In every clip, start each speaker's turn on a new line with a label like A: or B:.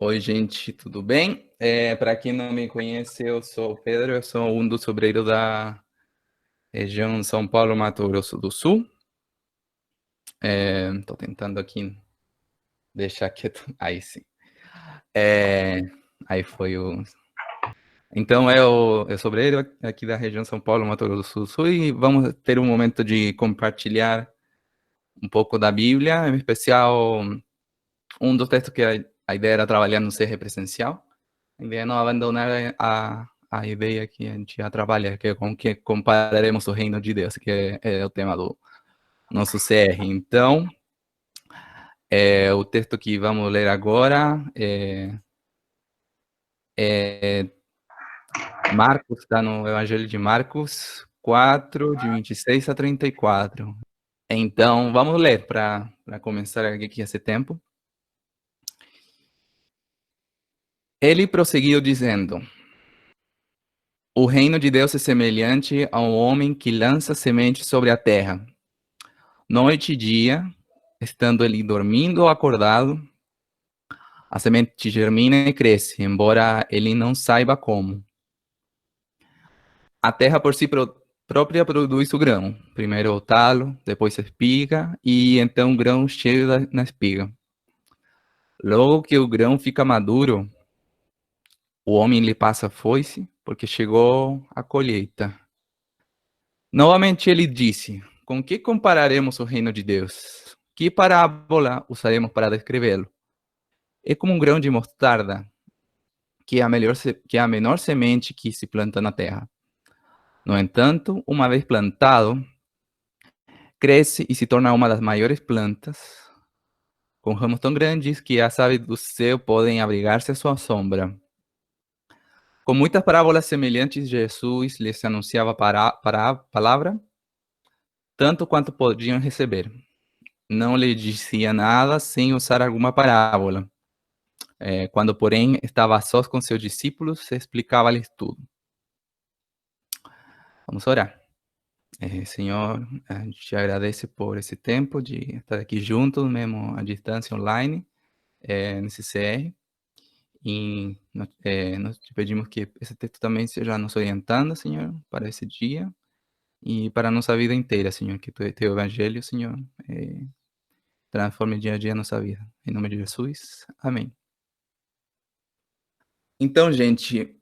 A: Oi, gente, tudo bem? Para quem não me conhece, eu sou o Pedro, eu sou um dos obreiros da região São Paulo, Mato Grosso do Sul. Estou tentando aqui deixar quieto. Aí sim. Aí foi o. Então, eu sou obreiro aqui da região São Paulo, Mato Grosso do Sul, e vamos ter um momento de compartilhar um pouco da Bíblia, em especial um dos textos que a ideia era trabalhar no CR presencial. A ideia é não abandonar a ideia que a gente já trabalha, que é com que compararemos o reino de Deus, que é o tema do nosso CR. Então, o texto que vamos ler agora é Marcos, está no Evangelho de Marcos 4, de 26 a 34. Então, vamos ler para começar aqui esse tempo. Ele prosseguiu dizendo: O reino de Deus é semelhante a um homem que lança semente sobre a terra. Noite e dia, estando ele dormindo ou acordado, a semente germina e cresce, embora ele não saiba como. A terra por si própria produz o grão. Primeiro o talo, depois a espiga, e então o grão chega na espiga. Logo que o grão fica maduro, o homem lhe passa a foice, porque chegou a colheita. Novamente ele disse: Com que compararemos o reino de Deus? Que parábola usaremos para descrevê-lo? É como um grão de mostarda, que é a menor semente que se planta na terra. No entanto, uma vez plantado, cresce e se torna uma das maiores plantas, com ramos tão grandes que as aves do céu podem abrigar-se à sua sombra. Com muitas parábolas semelhantes, Jesus lhes anunciava para a palavra, tanto quanto podiam receber. Não lhe dizia nada sem usar alguma parábola. Quando, porém, estava a sós com seus discípulos, explicava-lhes tudo. Vamos orar. Senhor, a gente te agradece por esse tempo de estar aqui juntos, mesmo à distância online, nesse CR. E nós te pedimos que esse texto também seja nos orientando, Senhor, para esse dia e para a nossa vida inteira, Senhor. Que o teu evangelho, Senhor, transforme dia a dia a nossa vida. Em nome de Jesus, amém. Então, gente,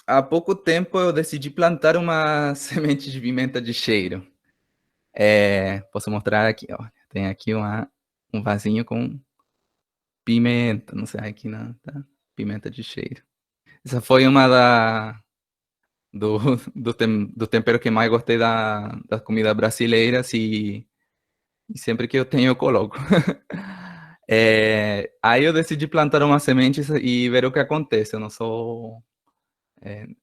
A: há pouco tempo eu decidi plantar uma semente de pimenta de cheiro. Posso mostrar aqui, ó. Tem aqui um vasinho com pimenta, não sei, aqui não, tá? Pimenta de cheiro. Essa foi uma do, do tempero que mais gostei das comidas brasileiras e sempre que eu tenho eu coloco. Aí eu decidi plantar umas sementes e ver o que acontece. Eu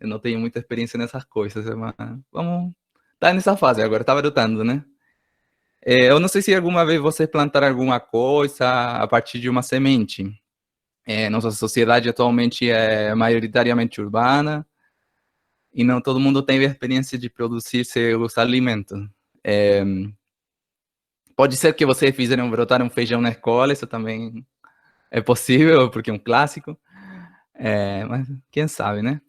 A: não tenho muita experiência nessas coisas, mas vamos, tá nessa fase agora, tá brotando, né? Eu não sei se alguma vez vocês plantaram alguma coisa a partir de uma semente. Nossa sociedade atualmente é majoritariamente urbana e não todo mundo tem a experiência de produzir seus alimentos. É, Pode ser que vocês fizeram brotar um feijão na escola, isso também é possível, porque é um clássico. Mas quem sabe, né?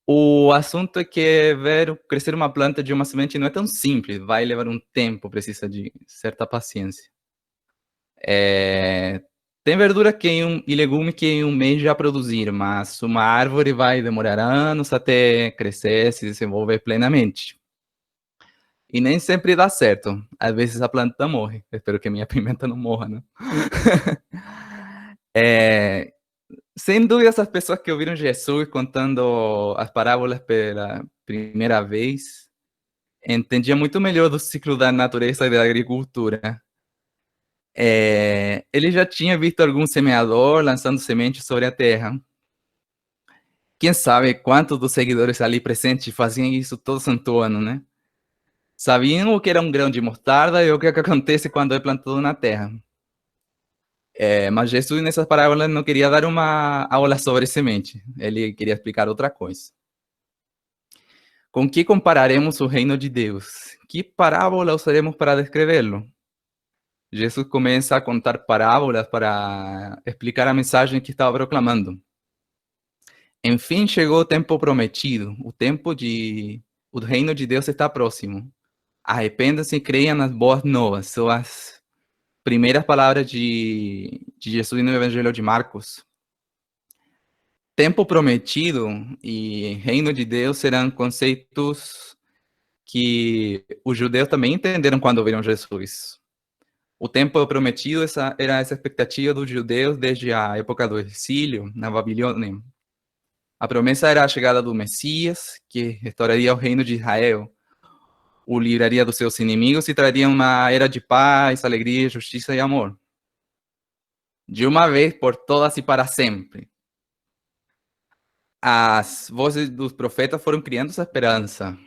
A: O assunto é que ver crescer uma planta de uma semente não é tão simples, vai levar um tempo, precisa de certa paciência. Tem verdura e legume que em um mês já produzir, mas uma árvore vai demorar anos até crescer, se desenvolver plenamente. E nem sempre dá certo. Às vezes a planta morre. Eu espero que minha pimenta não morra, né? Sem dúvida, essas pessoas que ouviram Jesus contando as parábolas pela primeira vez entendiam muito melhor do ciclo da natureza e da agricultura. Ele já tinha visto algum semeador lançando sementes sobre a terra. Quem sabe quantos dos seguidores ali presentes faziam isso todo santo ano, né? Sabiam o que era um grão de mostarda e o que acontece quando é plantado na terra. Mas Jesus, nessas parábolas, não queria dar uma aula sobre semente. Ele queria explicar outra coisa. Com que compararemos o reino de Deus? Que parábola usaremos para descrevê-lo? Jesus começa a contar parábolas para explicar a mensagem que estava proclamando. Enfim, chegou o tempo prometido, o tempo de o reino de Deus está próximo. Arrependam-se e creiam nas boas novas. São as primeiras palavras de Jesus no Evangelho de Marcos. Tempo prometido e reino de Deus serão conceitos que os judeus também entenderam quando viram Jesus. O tempo prometido era essa expectativa dos judeus desde a época do exílio na Babilônia. A promessa era a chegada do Messias, que restauraria o reino de Israel, o livraria dos seus inimigos e traria uma era de paz, alegria, justiça e amor. De uma vez por todas e para sempre. As vozes dos profetas foram criando essa esperança,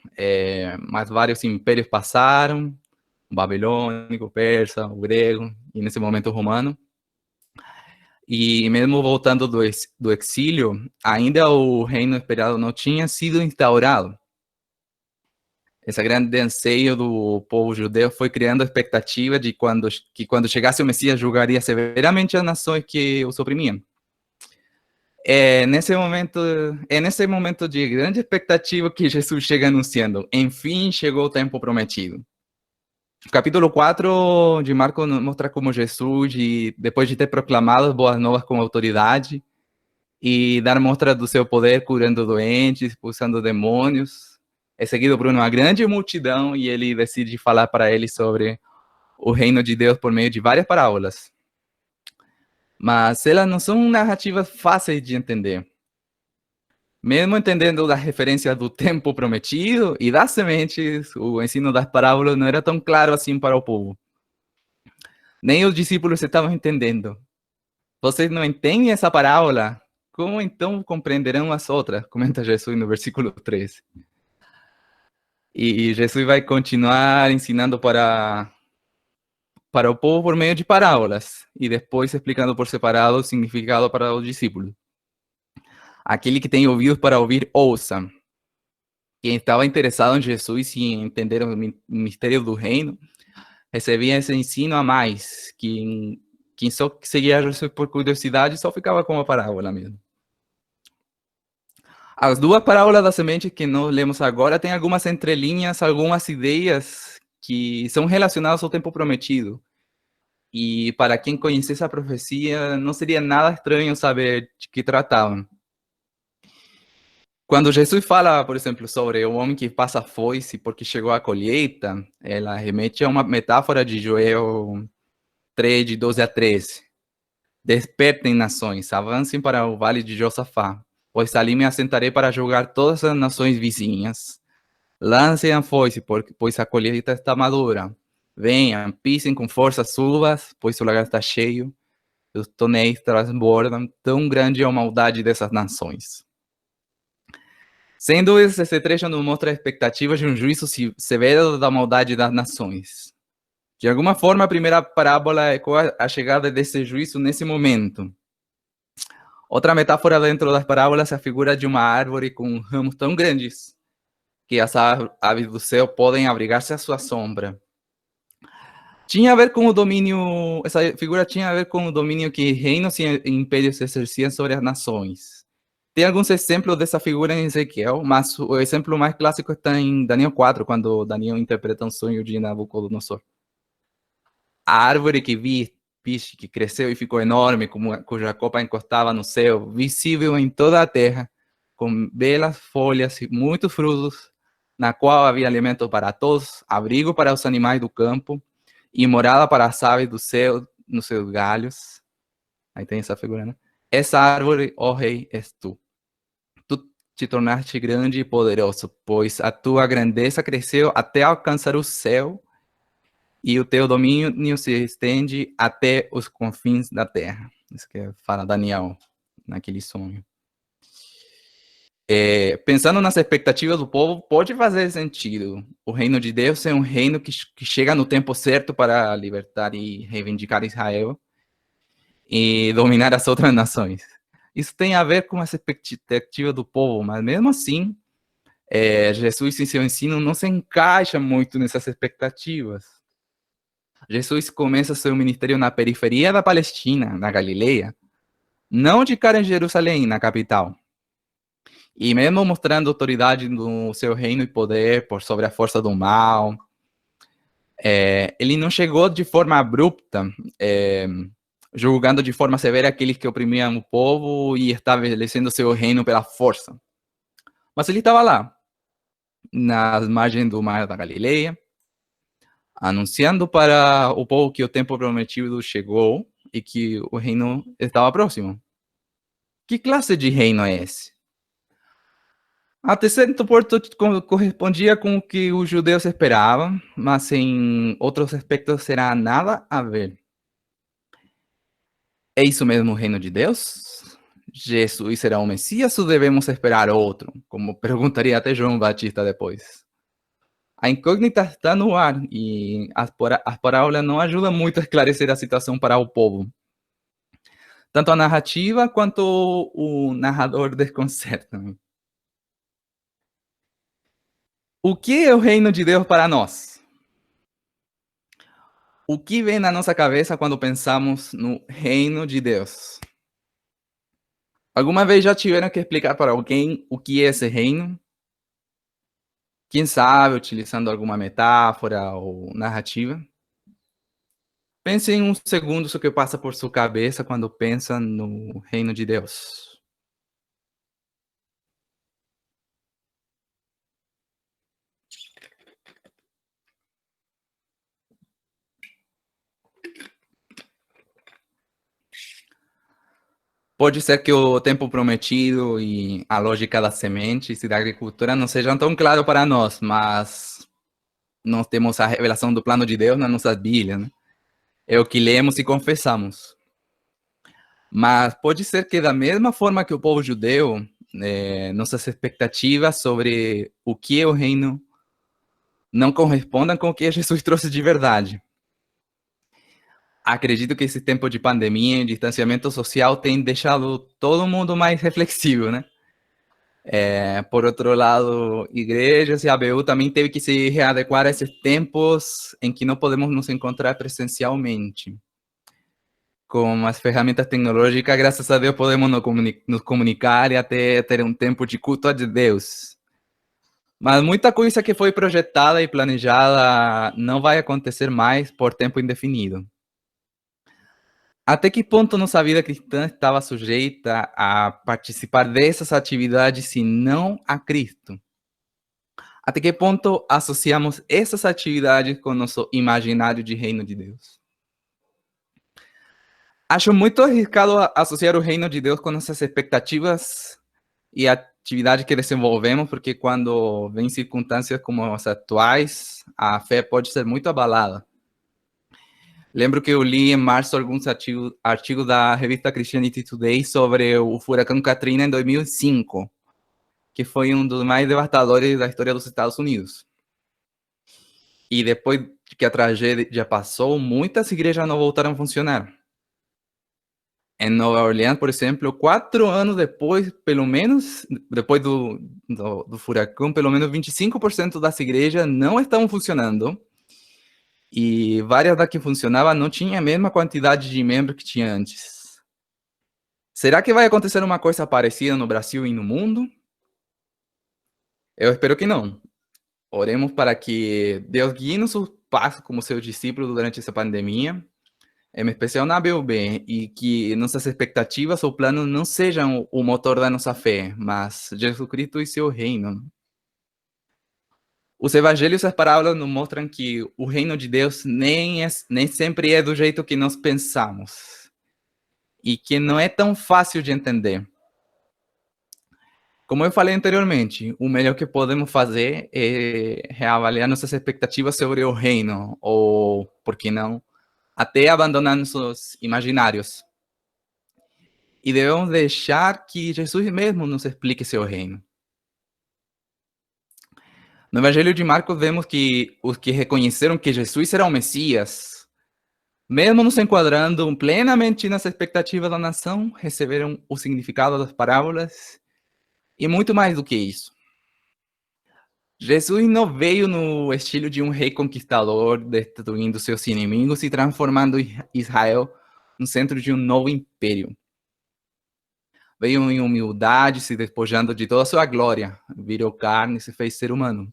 A: mas vários impérios passaram, o babilônico, o persa, o grego e nesse momento o romano. E mesmo voltando do exílio, ainda o reino esperado não tinha sido instaurado. Esse grande anseio do povo judeu foi criando a expectativa de que quando chegasse o Messias julgaria severamente as nações que os oprimiam. É nesse momento de grande expectativa que Jesus chega anunciando: enfim, chegou o tempo prometido. O capítulo 4 de Marcos mostra como Jesus, depois de ter proclamado as boas novas com autoridade e dar mostra do seu poder curando doentes, expulsando demônios, é seguido por uma grande multidão e ele decide falar para eles sobre o reino de Deus por meio de várias parábolas. Mas elas não são narrativas fáceis de entender. Mesmo entendendo das referências do tempo prometido e das sementes, o ensino das parábolas não era tão claro assim para o povo. Nem os discípulos estavam entendendo. Vocês não entendem essa parábola? Como então compreenderão as outras? Comenta Jesus no versículo 13. E Jesus vai continuar ensinando para o povo por meio de parábolas e depois explicando por separado o significado para os discípulos. Aquele que tem ouvidos para ouvir, ouça. Quem estava interessado em Jesus e em entender o mistério do reino, recebia esse ensino a mais. Quem só seguia Jesus por curiosidade só ficava com a parábola mesmo. As duas parábolas da semente que nós lemos agora têm algumas entrelinhas, algumas ideias que são relacionadas ao tempo prometido. E para quem conhecesse a profecia, não seria nada estranho saber de que tratavam. Quando Jesus fala, por exemplo, sobre o homem que passa a foice porque chegou a colheita, ela remete a uma metáfora de Joel 3, de 12 a 13. Despertem nações, avancem para o vale de Josafá, pois ali me assentarei para julgar todas as nações vizinhas. Lancem a foice, pois a colheita está madura. Venham, pisem com força as uvas, pois o lagar está cheio. Os tonéis transbordam, tão grande é a maldade dessas nações. Sem dúvidas, esse trecho nos mostra a expectativa de um juízo severo da maldade das nações. De alguma forma, a primeira parábola ecoa a chegada desse juízo nesse momento. Outra metáfora dentro das parábolas é a figura de uma árvore com ramos tão grandes que as aves do céu podem abrigar-se à sua sombra. Tinha a ver com o domínio, essa figura tinha a ver com o domínio que reinos e impérios exerciam sobre as nações. Tem alguns exemplos dessa figura em Ezequiel, mas o exemplo mais clássico está em Daniel 4, quando Daniel interpreta um sonho de Nabucodonosor. A árvore que vi, que cresceu e ficou enorme, cuja copa encostava no céu, visível em toda a terra, com belas folhas e muitos frutos, na qual havia alimento para todos, abrigo para os animais do campo e morada para as aves do céu nos seus galhos. Aí tem essa figura, né? Essa árvore, ó rei, és tu. Tu te tornaste grande e poderoso, pois a tua grandeza cresceu até alcançar o céu e o teu domínio se estende até os confins da terra. Isso que fala Daniel naquele sonho. Pensando nas expectativas do povo, pode fazer sentido. O reino de Deus é um reino que chega no tempo certo para libertar e reivindicar Israel e dominar as outras nações. Isso tem a ver com essa expectativa do povo, mas mesmo assim, Jesus em seu ensino não se encaixa muito nessas expectativas. Jesus começa seu ministério na periferia da Palestina, na Galileia, não de cara em Jerusalém, na capital. E mesmo mostrando autoridade no seu reino e poder por sobre a força do mal, ele não chegou de forma abrupta, julgando de forma severa aqueles que oprimiam o povo e estabelecendo seu reino pela força. Mas ele estava lá, nas margens do mar da Galileia, anunciando para o povo que o tempo prometido chegou e que o reino estava próximo. Que classe de reino é esse? Até certo ponto correspondia com o que os judeus esperavam, mas em outros aspectos será nada a ver. É isso mesmo o reino de Deus? Jesus será o Messias ou devemos esperar outro? Como perguntaria até João Batista depois. A incógnita está no ar e as parábolas não ajudam muito a esclarecer a situação para o povo. Tanto a narrativa quanto o narrador desconcertam. O que é o reino de Deus para nós? O que vem na nossa cabeça quando pensamos no reino de Deus? Alguma vez já tiveram que explicar para alguém o que é esse reino? Quem sabe, utilizando alguma metáfora ou narrativa? Pense em um segundo o que passa por sua cabeça quando pensa no reino de Deus. Pode ser que o tempo prometido e a lógica das sementes e da agricultura não sejam tão claros para nós, mas nós temos a revelação do plano de Deus na nossa Bíblia, né? É o que lemos e confessamos. Mas pode ser que da mesma forma que o povo judeu, nossas expectativas sobre o que é o reino não correspondam com o que Jesus trouxe de verdade. Acredito que esse tempo de pandemia e distanciamento social tem deixado todo mundo mais reflexivo, né? Por outro lado, igrejas e ABU também teve que se readequar a esses tempos em que não podemos nos encontrar presencialmente. Com as ferramentas tecnológicas, graças a Deus, podemos nos comunicar e até ter um tempo de culto a Deus. Mas muita coisa que foi projetada e planejada não vai acontecer mais por tempo indefinido. Até que ponto nossa vida cristã estava sujeita a participar dessas atividades se não a Cristo? Até que ponto associamos essas atividades com nosso imaginário de reino de Deus? Acho muito arriscado associar o reino de Deus com nossas expectativas e atividade que desenvolvemos, porque quando vem circunstâncias como as atuais, a fé pode ser muito abalada. Lembro que eu li em março alguns artigos da revista Christianity Today sobre o furacão Katrina em 2005, que foi um dos mais devastadores da história dos Estados Unidos. E depois que a tragédia passou, muitas igrejas não voltaram a funcionar. Em Nova Orleans, por exemplo, 4 anos depois, pelo menos, depois do furacão, pelo menos 25% das igrejas não estavam funcionando. E várias das que funcionavam não tinham a mesma quantidade de membros que tinha antes. Será que vai acontecer uma coisa parecida no Brasil e no mundo? Eu espero que não. Oremos para que Deus guie nossos passos como seus discípulos durante essa pandemia, em especial na BUB, e que nossas expectativas ou planos não sejam o motor da nossa fé, mas Jesus Cristo e seu reino. Os evangelhos e as parábolas nos mostram que o reino de Deus nem sempre é do jeito que nós pensamos e que não é tão fácil de entender. Como eu falei anteriormente, o melhor que podemos fazer é reavaliar nossas expectativas sobre o reino, ou, por que não, até abandonar nossos imaginários. E devemos deixar que Jesus mesmo nos explique seu reino. No Evangelho de Marcos vemos que os que reconheceram que Jesus era o Messias, mesmo nos enquadrando plenamente nas expectativas da nação, receberam o significado das parábolas e muito mais do que isso. Jesus não veio no estilo de um rei conquistador, destruindo seus inimigos e transformando Israel no centro de um novo império. Veio em humildade, se despojando de toda a sua glória, virou carne e se fez ser humano.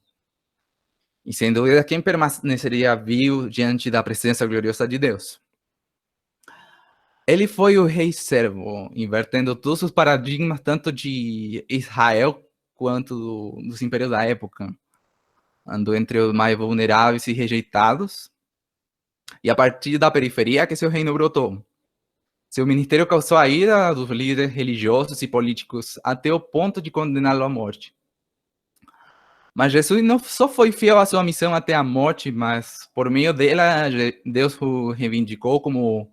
A: E sem dúvida, quem permaneceria vivo diante da presença gloriosa de Deus? Ele foi o rei servo, invertendo todos os paradigmas, tanto de Israel quanto dos impérios da época. Andou entre os mais vulneráveis e rejeitados, e a partir da periferia que seu reino brotou. Seu ministério causou a ira dos líderes religiosos e políticos, até o ponto de condená-lo à morte. Mas Jesus não só foi fiel à sua missão até a morte, mas por meio dela, Deus o reivindicou como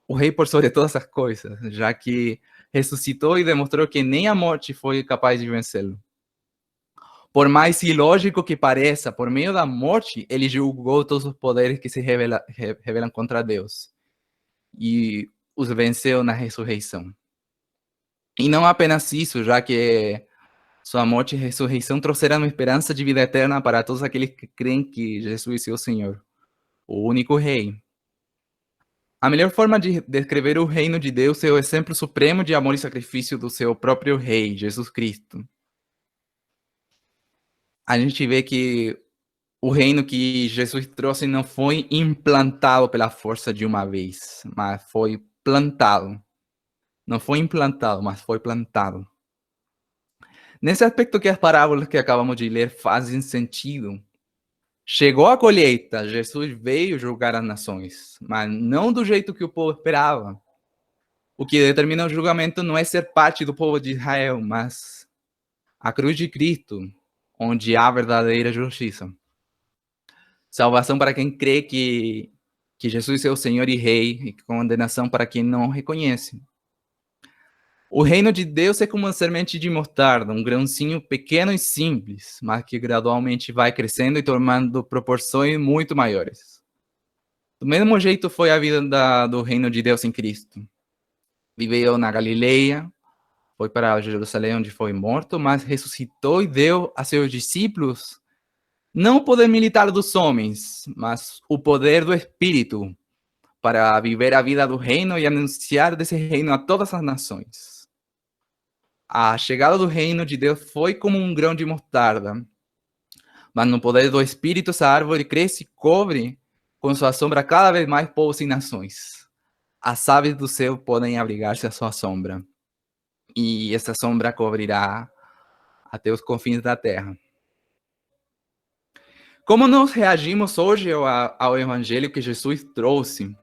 A: o rei por sobre todas as coisas, já que ressuscitou e demonstrou que nem a morte foi capaz de vencê-lo. Por mais ilógico que pareça, por meio da morte, ele julgou todos os poderes que se rebelam contra Deus e os venceu na ressurreição. E não apenas isso, já que sua morte e ressurreição trouxeram esperança de vida eterna para todos aqueles que creem que Jesus é o Senhor, o único Rei. A melhor forma de descrever o reino de Deus é o exemplo supremo de amor e sacrifício do seu próprio Rei, Jesus Cristo. A gente vê que o reino que Jesus trouxe não foi implantado pela força de uma vez, mas foi plantado. Não foi implantado, mas foi plantado. Nesse aspecto que as parábolas que acabamos de ler fazem sentido. Chegou a colheita, Jesus veio julgar as nações, mas não do jeito que o povo esperava. O que determina o julgamento não é ser parte do povo de Israel, mas a cruz de Cristo, onde há verdadeira justiça. Salvação para quem crê que Jesus é o Senhor e Rei, e condenação para quem não o reconhece. O reino de Deus é como uma semente de mostarda, um grãozinho pequeno e simples, mas que gradualmente vai crescendo e tomando proporções muito maiores. Do mesmo jeito foi a vida do reino de Deus em Cristo. Viveu na Galileia, foi para Jerusalém onde foi morto, mas ressuscitou e deu a seus discípulos não o poder militar dos homens, mas o poder do Espírito para viver a vida do reino e anunciar desse reino a todas as nações. A chegada do reino de Deus foi como um grão de mostarda, mas no poder do Espírito essa árvore cresce e cobre com sua sombra cada vez mais povos e nações. As aves do céu podem abrigar-se à sua sombra, e essa sombra cobrirá até os confins da terra. Como nós reagimos hoje ao evangelho que Jesus trouxe?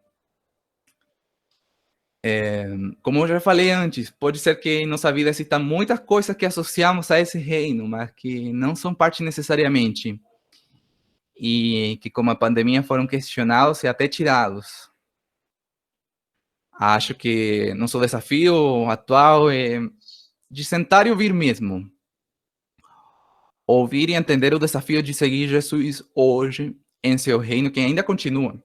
A: Como eu já falei antes, pode ser que em nossa vida existam muitas coisas que associamos a esse reino, mas que não são parte necessariamente. E que, como a pandemia, foram questionados e até tirados. Acho que nosso desafio atual é de sentar e ouvir mesmo. Ouvir e entender o desafio de seguir Jesus hoje em seu reino, que ainda continua.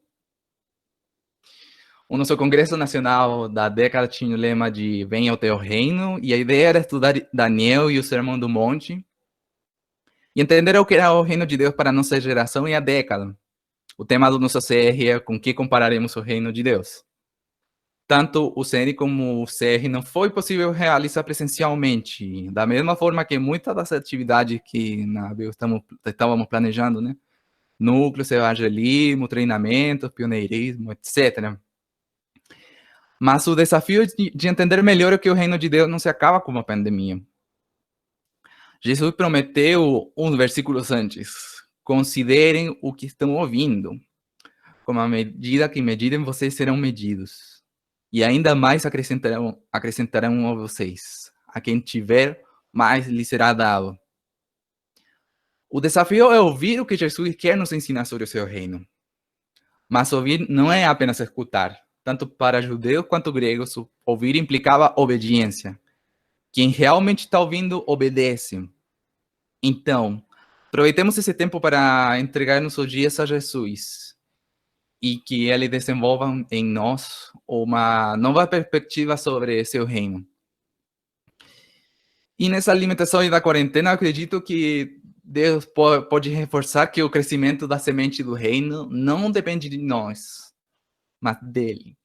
A: O nosso Congresso Nacional da década tinha o lema de Venha ao Teu Reino, e a ideia era estudar Daniel e o Sermão do Monte, e entender o que era o reino de Deus para a nossa geração e a década. O tema do nosso CR é com que compararemos o reino de Deus. Tanto o CN como o CR não foi possível realizar presencialmente, da mesma forma que muitas das atividades que na Bio estávamos planejando, né? Núcleos, evangelismo, treinamento, pioneirismo, etc. Mas o desafio de entender melhor o que o reino de Deus não se acaba com a pandemia. Jesus prometeu uns versículos antes: considerem o que estão ouvindo. Com a medida que medirem, vocês serão medidos. E ainda mais acrescentarão a vocês. A quem tiver, mais lhe será dado. O desafio é ouvir o que Jesus quer nos ensinar sobre o seu reino. Mas ouvir não é apenas escutar. Tanto para judeus quanto gregos, ouvir implicava obediência. Quem realmente está ouvindo, obedece. Então, aproveitemos esse tempo para entregar nossos dias a Jesus e que Ele desenvolva em nós uma nova perspectiva sobre seu reino. E nessa alimentação e da quarentena, acredito que Deus pode reforçar que o crescimento da semente do reino não depende de nós, mas dele.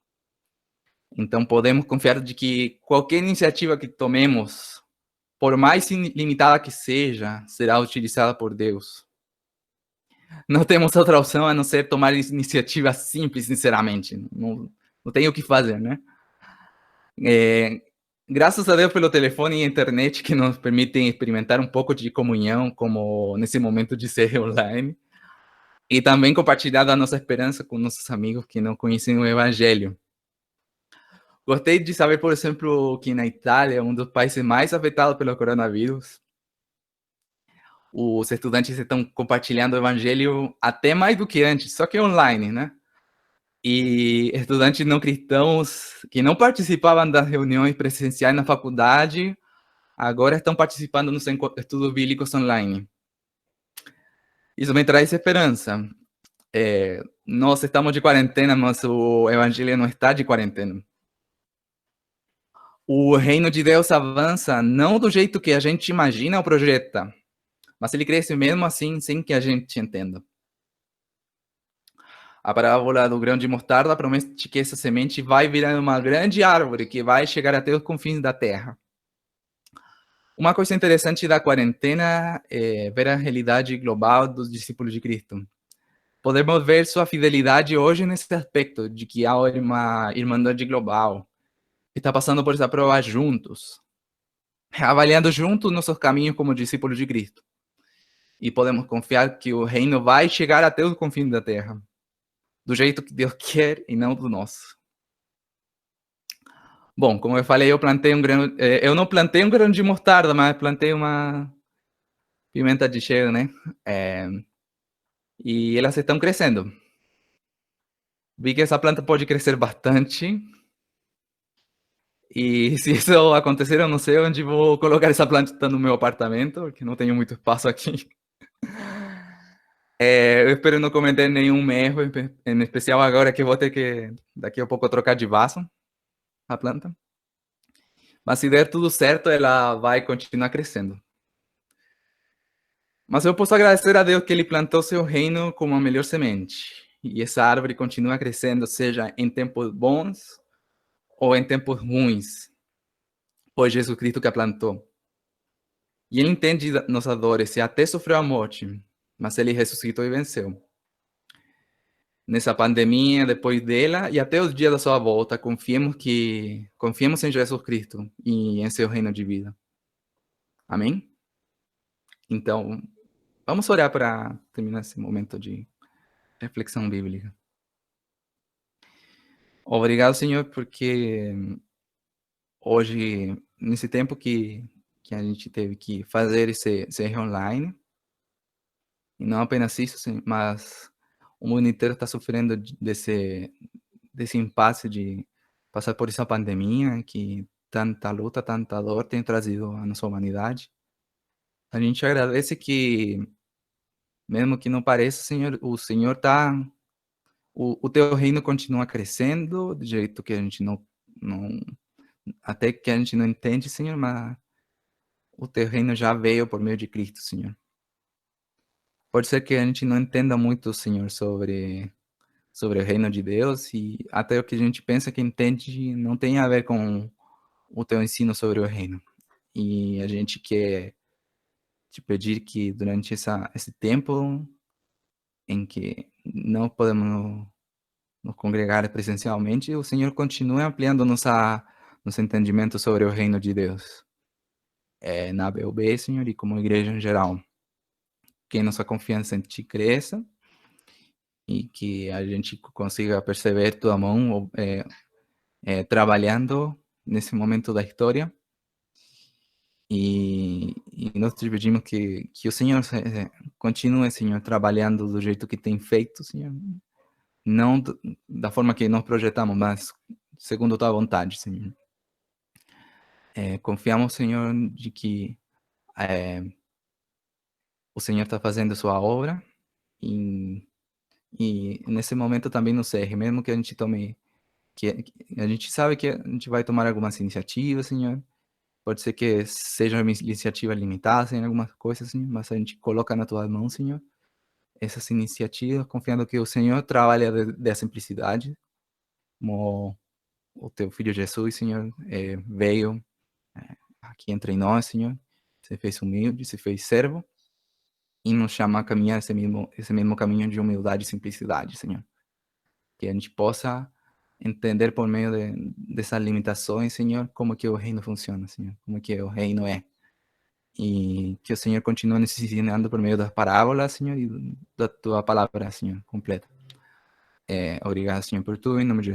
A: Então podemos confiar de que qualquer iniciativa que tomemos, por mais limitada que seja, será utilizada por Deus. Não temos outra opção a não ser tomar iniciativa simples, sinceramente. Não tem o que fazer, né? Graças a Deus pelo telefone e internet que nos permitem experimentar um pouco de comunhão, como nesse momento de ser online, e também compartilhar a nossa esperança com nossos amigos que não conhecem o Evangelho. Gostei de saber, por exemplo, que na Itália, um dos países mais afetados pelo coronavírus, os estudantes estão compartilhando o Evangelho até mais do que antes, só que online, né? E estudantes não cristãos que não participavam das reuniões presenciais na faculdade, agora estão participando nos estudos bíblicos online. Isso me traz esperança. Nós estamos de quarentena, mas o Evangelho não está de quarentena. O reino de Deus avança não do jeito que a gente imagina ou projeta, mas ele cresce mesmo assim, sem que a gente entenda. A parábola do grão de mostarda promete que essa semente vai virar uma grande árvore que vai chegar até os confins da terra. Uma coisa interessante da quarentena é ver a realidade global dos discípulos de Cristo. Podemos ver sua fidelidade hoje nesse aspecto, de que há uma irmandade global, que está passando por essa prova juntos, avaliando juntos nossos caminhos como discípulos de Cristo. E podemos confiar que o reino vai chegar até os confins da terra, do jeito que Deus quer e não do nosso. Bom, como eu falei, eu não plantei um grão de mostarda, mas plantei uma pimenta de cheiro, né? E elas estão crescendo. Vi que essa planta pode crescer bastante. E se isso acontecer, eu não sei onde vou colocar essa planta no meu apartamento, porque não tenho muito espaço aqui. Eu espero não cometer nenhum erro, em especial agora que vou ter que, daqui a pouco, trocar de vaso a planta. Mas se der tudo certo, ela vai continuar crescendo. Mas eu posso agradecer a Deus que Ele plantou seu reino como a melhor semente. E essa árvore continua crescendo, seja em tempos bons ou em tempos ruins. Foi Jesus Cristo que a plantou. E Ele entende nossas dores e até sofreu a morte, mas Ele ressuscitou e venceu. Nessa pandemia, depois dela e até os dias da sua volta, confiemos em Jesus Cristo e em seu reino de vida. Amém? Então, vamos orar para terminar esse momento de reflexão bíblica. Obrigado, Senhor, porque hoje, nesse tempo que a gente teve que fazer esse online, e não apenas isso, mas o mundo inteiro está sofrendo desse impasse de passar por essa pandemia que tanta luta, tanta dor tem trazido à nossa humanidade. A gente agradece que, mesmo que não pareça, Senhor, o Senhor está... O teu reino continua crescendo, do jeito que a gente não até que a gente não entende, Senhor, mas o teu reino já veio por meio de Cristo, Senhor. Pode ser que a gente não entenda muito, Senhor, sobre o reino de Deus e até o que a gente pensa que entende não tem a ver com o teu ensino sobre o reino. E a gente quer te pedir que durante esse tempo em que não podemos nos congregar presencialmente, o Senhor continue ampliando nosso entendimento sobre o reino de Deus. Na BUB, Senhor, e como igreja em geral. Que nossa confiança em Ti cresça e que a gente consiga perceber Tua mão trabalhando nesse momento da história. E nós te pedimos que o Senhor continue, Senhor, trabalhando do jeito que tem feito, Senhor. Não da forma que nós projetamos, mas segundo a Tua vontade, Senhor. Confiamos, Senhor, de que o Senhor está fazendo a sua obra e nesse momento também nos erre, mesmo que a gente tome, que a gente sabe que a gente vai tomar algumas iniciativas, Senhor, Pode ser que seja uma iniciativa limitada em algumas coisas, Senhor, mas a gente coloca na tua mão, Senhor, essas iniciativas, confiando que o Senhor trabalha da simplicidade, como o teu filho Jesus, Senhor, veio aqui entre nós, Senhor, se fez humilde, se fez servo, e nos chama a caminhar esse mesmo caminho de humildade e simplicidade, Senhor. Que a gente possa entender por meio dessas limitações, Senhor, como que o reino funciona, Senhor, como que o reino é. E que o Senhor continue nos ensinando por meio das parábolas, Senhor, e da tua palavra, Senhor, completa. Obrigado, Senhor, por tudo, em nome de Jesus.